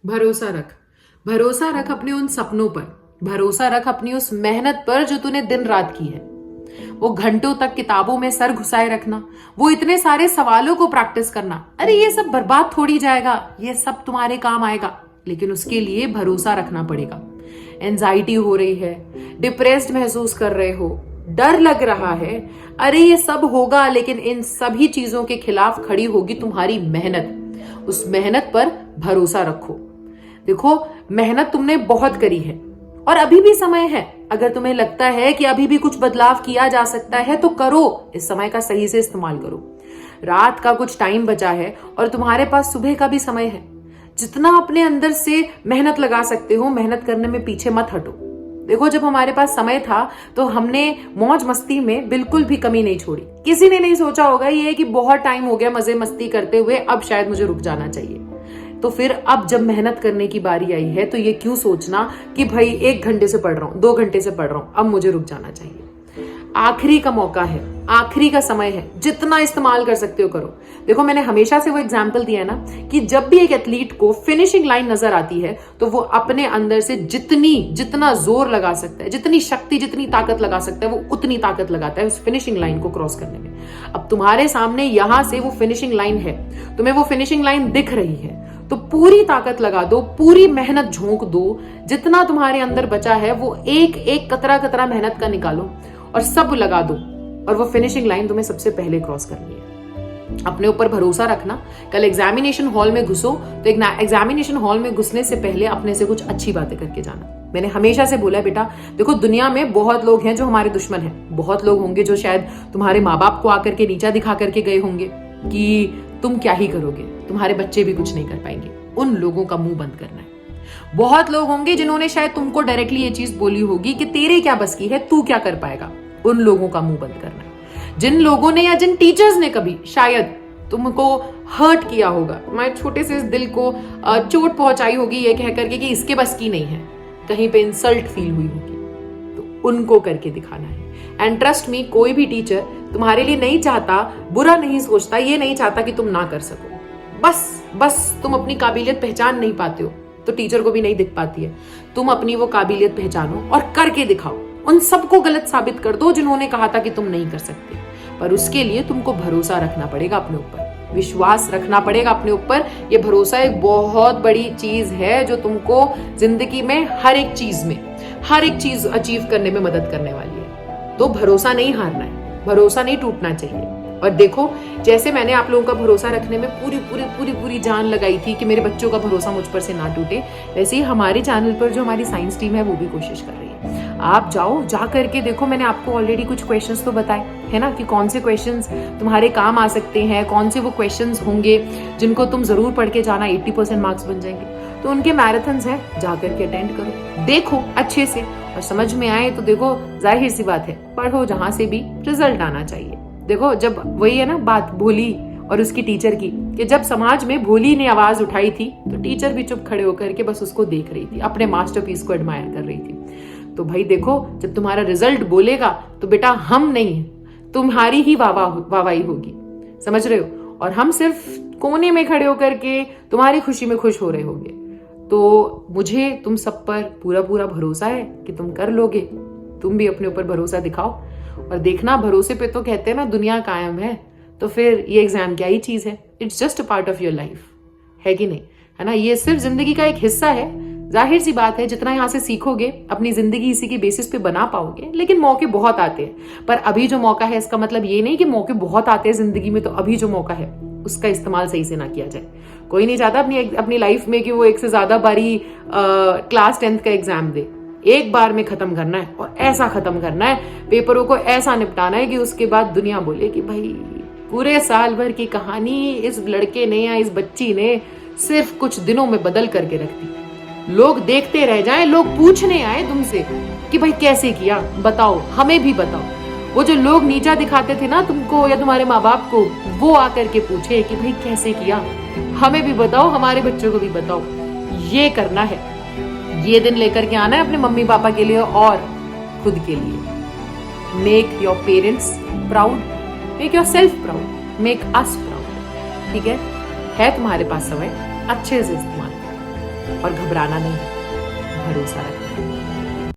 भरोसा रख। भरोसा रख अपने उन सपनों पर। भरोसा रख अपनी उस मेहनत पर जो तूने दिन रात की है। वो घंटों तक किताबों में सर घुसाए रखना, वो इतने सारे सवालों को प्रैक्टिस करना, अरे ये सब बर्बाद थोड़ी जाएगा, ये सब तुम्हारे काम आएगा। लेकिन उसके लिए भरोसा रखना पड़ेगा। एंजाइटी हो रही है, डिप्रेस्ड महसूस कर रहे हो, डर लग रहा है, अरे ये सब होगा, लेकिन इन सभी चीजों के खिलाफ खड़ी होगी तुम्हारी मेहनत। उस मेहनत पर भरोसा रखो। देखो, मेहनत तुमने बहुत करी है और अभी भी समय है। अगर तुम्हें लगता है कि अभी भी कुछ बदलाव किया जा सकता है तो करो। इस समय का सही से इस्तेमाल करो। रात का कुछ टाइम बचा है और तुम्हारे पास सुबह का भी समय है। जितना अपने अंदर से मेहनत लगा सकते हो, मेहनत करने में पीछे मत हटो। देखो, जब हमारे पास समय था तो हमने मौज मस्ती में बिल्कुल भी कमी नहीं छोड़ी। किसी ने नहीं सोचा होगा ये कि बहुत टाइम हो गया मजे मस्ती करते हुए, अब शायद मुझे रुक जाना चाहिए। तो फिर अब जब मेहनत करने की बारी आई है तो ये क्यों सोचना कि भाई 1 घंटे से पढ़ रहा हूं, 2 घंटे से पढ़ रहा हूं, अब मुझे रुक जाना चाहिए। आखिरी का मौका है, आखिरी का समय है, जितना इस्तेमाल कर सकते हो करो। देखो, मैंने हमेशा से वो एग्जाम्पल दिया है ना कि जब भी एक एथलीट को फिनिशिंग लाइन नजर आती है तो वो अपने अंदर से जितना जोर लगा सकता है, जितनी शक्ति, जितनी ताकत लगा सकता है, वो उतनी ताकत लगाता है उस फिनिशिंग लाइन को क्रॉस करने में। अब तुम्हारे सामने यहां से वो फिनिशिंग लाइन है, तुम्हें वो फिनिशिंग लाइन दिख रही है, तो पूरी ताकत लगा दो, पूरी मेहनत झोंक दो। जितना तुम्हारे अंदर बचा है वो एक एक कतरा कतरा मेहनत का निकालो और सब लगा दो, और वो फिनिशिंग लाइन तुम्हें सबसे पहले क्रॉस करनी है। अपने ऊपर भरोसा रखना। कल एग्जामिनेशन हॉल में घुसो तो एग्जामिनेशन हॉल में घुसने से पहले अपने से कुछ अच्छी बातें करके जाना। मैंने हमेशा से बोला है, बेटा देखो, दुनिया में बहुत लोग हैं जो हमारे दुश्मन हैं। बहुत लोग होंगे जो शायद तुम्हारे माँ बाप को आकर के नीचा दिखा करके गए होंगे कि तुम क्या ही करोगे, तुम्हारे बच्चे भी कुछ नहीं कर पाएंगे। उन लोगों का मुंह बंद करना है। बहुत लोग होंगे जिन्होंने शायद तुमको डायरेक्टली ये चीज बोली होगी कि तेरे क्या बस की है, तू क्या कर पाएगा। उन लोगों का मुंह बंद करना है। जिन लोगों ने या जिन टीचर्स ने कभी शायद तुमको हर्ट किया होगा, तुम्हारे छोटे से इस दिल को चोट पहुंचाई होगी ये कह करके कि इसके बस की नहीं है, कहीं पे इंसल्ट फील हुई होगी, तो उनको करके दिखाना है। एंड ट्रस्ट मी, कोई भी टीचर तुम्हारे लिए नहीं चाहता, बुरा नहीं सोचता, ये नहीं चाहता कि तुम ना कर सको। बस तुम अपनी काबिलियत पहचान नहीं पाते हो तो टीचर को भी नहीं दिख पाती है। तुम अपनी वो काबिलियत पहचानो और करके दिखाओ। उन सबको गलत साबित कर दो जिन्होंने कहा था कि तुम नहीं कर सकते। पर उसके लिए तुमको भरोसा रखना पड़ेगा अपने ऊपर, विश्वास रखना पड़ेगा अपने ऊपर। ये भरोसा एक बहुत बड़ी चीज है जो तुमको जिंदगी में हर एक चीज अचीव करने में मदद करने वाली है। तो भरोसा नहीं हारना है, भरोसा नहीं टूटना चाहिए। और देखो, जैसे मैंने आप लोगों का भरोसा रखने में पूरी जान लगाई थी कि मेरे बच्चों का भरोसा मुझ पर से ना टूटे, वैसे ही हमारे चैनल पर जो हमारी साइंस टीम है वो भी कोशिश कर रही है। आप जा करके देखो, मैंने आपको ऑलरेडी कुछ क्वेश्चंस तो बताए है ना कि कौन से क्वेश्चंस तुम्हारे काम आ सकते हैं, कौन से वो क्वेश्चंस होंगे जिनको तुम जरूर पढ़ के जाना, 80% मार्क्स बन जाएंगे। तो उनके मैराथन्स हैं, जा करके अटेंड करो, देखो अच्छे से, और समझ में आए तो देखो, जाहिर सी बात है पढ़ो जहां से भी रिजल्ट आना चाहिए। देखो, जब वही है ना बात भोली और उसकी टीचर की, कि जब समाज में भोली ने आवाज उठाई थी तो टीचर भी चुप खड़े होकर के बस उसको देख रही थी, अपने मास्टरपीस को एडमायर कर रही थी। तो भाई देखो, जब तुम्हारा रिजल्ट बोलेगा तो बेटा हम नहीं, तुम्हारी ही वाहवाही होगी, समझ रहे हो, और हम सिर्फ कोने में खड़े होकर के तुम्हारी खुशी में खुश हो रहे होंगे। तो मुझे तुम सब पर पूरा भरोसा है कि तुम कर लोगे। तुम भी अपने ऊपर भरोसा दिखाओ और देखना, भरोसे पे तो कहते हैं ना दुनिया कायम है। तो फिर ये एग्जाम क्या ही चीज है, it's just a part of your life, है कि नहीं, है ना। ये सिर्फ जिंदगी का एक हिस्सा है। जाहिर सी बात है, जितना यहाँ से सीखोगे अपनी जिंदगी इसी के बेसिस पे बना पाओगे। लेकिन मौके बहुत आते हैं, पर अभी जो मौका है इसका मतलब ये नहीं कि मौके बहुत आते हैं जिंदगी में तो अभी जो मौका है उसका इस्तेमाल सही से ना किया जाए। कोई नहीं चाहता अपनी लाइफ में कि वो एक से ज्यादा बारी क्लास 10th का एग्जाम दे। एक बार में खत्म करना है और ऐसा खत्म करना है, पेपरों को ऐसा निपटाना है कि उसके बाद दुनिया बोले कि भाई पूरे साल भर की कहानी इस लड़के ने या इस बच्ची ने सिर्फ कुछ दिनों में बदल करके रख दी। लोग देखते रह जाएं, लोग पूछने आए तुमसे कि भाई कैसे किया, बताओ, हमें भी बताओ। वो जो लोग नीचा दिखाते थे ना तुमको या तुम्हारे माँ बाप को, वो आकर के पूछे कि भाई कैसे किया, हमें भी बताओ, हमारे बच्चों को भी बताओ। ये करना है, ये दिन लेकर के आना है अपने मम्मी पापा के लिए और खुद के लिए। Make your parents proud, make your self proud, make us proud. ठीक है तुम्हारे पास समय, अच्छे से इस्तेमाल करो। और घबराना नहीं, भरोसा रखना है।